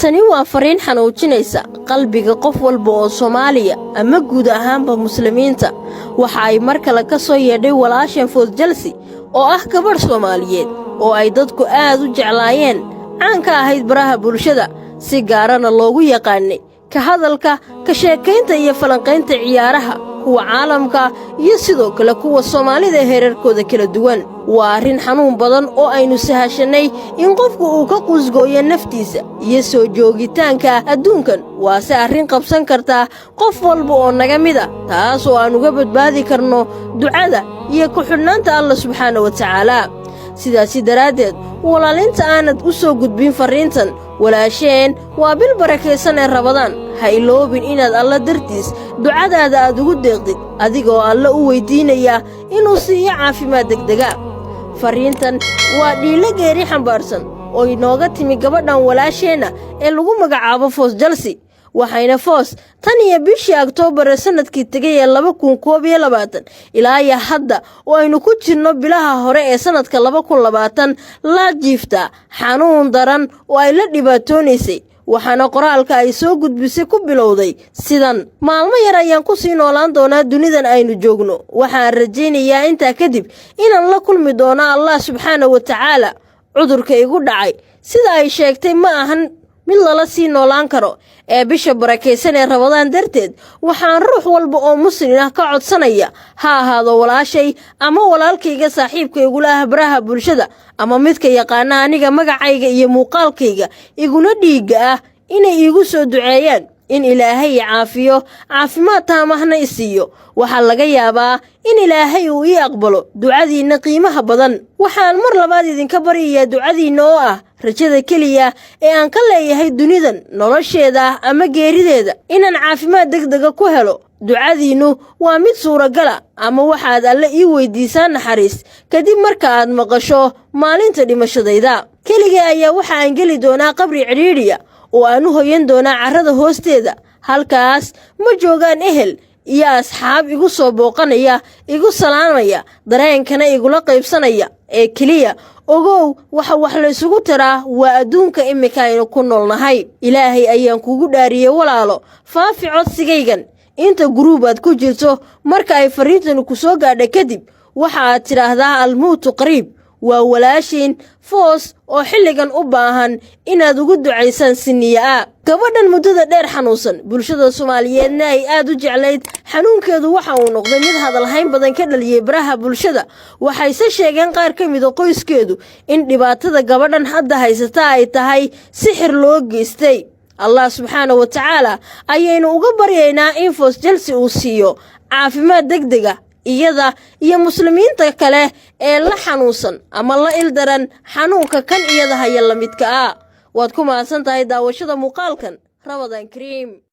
tani waa fariin xanuujinaysa qalbiga qof walba oo Soomaaliya ama guud ahaanba muslimiinta. waxa ay mar kale ka soo yeedhay walaasheen Foos Jalsi oo ah gabar Soomaaliyeed oo ay dadku aad u jeclaayeen, caan ka ahayd baraha bulshada, si gaarana loogu yaqaanay ka hadalka, ka sheekaynta iyo falanqaynta ciyaaraha kuwa caalamka iyo sidoo kale kuwa Soomaalida heerarkooda kala duwan. waa arrin xanuun badan oo aynu sahashanay in qofku uu ka qusgooyo naftiisa iyo soo joogitaanka adduunkan. waase arrin qabsan karta qof walba oo naga mid ah, taas oo aan uga badbaadi karno ducada iyo ku xidhnaanta Allah subxaanahu wa tacaala. sidaasi daraaddeed walaalinta aanad u soo gudbin fariintan walaasheen waa bil barakaysan ee Ramadaan. ha iloobin inaad Alla dartiis ducadaada aad ugu deeqdid adigoo Alla u weydiinaya inuu siiyo caafimaad degdega. fariintan waa dhiilo geeri xambaarsan oo inooga timi gabadhan walaasheena ee lagu magacaabo Foos Jalsi. waxayna Foos tan iyo bishii Oktoobar sanadkii tagay ee 2021 ilaa iyo hadda oo aynu ku jirno bilaha hore ee sanadka 2020 la jiifta xanuun daran oo ay la dhibaatoonaysay. waxaana qoraalka ay soo gudbisay ku bilowday sidan: maalmo yar ayaan ku sii noolaan doonaa dunidan aynu joogno. waxaan rajaynayaa intaa kadib inaan la kulmi doono Allah subxaanahu wa tacaala. cudurka igu dhacay sida ay sheegtay ma ahan mid lala sii noolaan karo ee bisha barakaysan ee Ramadaan darteed. waxaan ruux walba oo muslim ah ka codsanaya, ha ahaado walaashay ama walaalkayga saaxiibkaygu la baraha bulshada ama midka yaqaana aniga magacayga iyo muuqaalkayga iguna dhiiga ah, inay iigu soo duceeyaan in Ilaahay caafiyo, caafimaad taamahna isiiyo. waxaa laga yaabaa in Ilaahay uu ii aqbalo ducadiina qiimaha badan. waxaan mar labaad idinka baryayaa ducadiina oo ah rajada keliya ee aan ka leeyahay dunidan, nolosheeda ama geerideeda, inaan caafimaad degdega ku helo. ducadiinu waa mid suuragala ama waxaad Alle ii weydiisaan naxariis kadib marka aad maqasho maalinta dhimashadayda. keliya ayaa waxa aan geli doonaa qabri cidhiidhiya oo aan u hoyan doonaa carrada hoosteeda. halkaas ma joogaan ehel iyo asxaab igu soo booqanaya, igu salaamaya, dareenkana igula qaybsanaya. ee keliya ogow waxa wax la isugu taraa waa adduunka imika aynu ku noolnahay. ilaahay ayaan kugu dhaariyay walaalo, faafi codsigaygan inta guruubaad ku jirto. marka ay fariintani ku soo gaadhay kadib waxa aad tidhaahdaa almowtu qariib. waa walaashiin Foos oo xilligan u baahan inaad ugu ducaysaan si niyo ah. gabadhan muddada dheer xanuunsan, bulshada Soomaaliyeedna ay aad u jeclayd, xanuunkeedu waxa uu noqday mid hadalhayn badan ka dhaliyay baraha bulshada. waxayse sheegeen qaar ka mid ah qoyskeedu in dhibaatada gabadhan hadda haysata ay tahay sixir loo geystay. Allah subxaanahu wa tacaala ayaynu uga baryaynaa in Foos Jalsi uu siiyo caafimaad degdega iyada iyo muslimiinta kale ee la xanuunsan ama la ildaran xanuunka kan iyada haya la midka ah. waad ku mahadsantahay daawashada muuqaalkan. Ramadaan Kariim.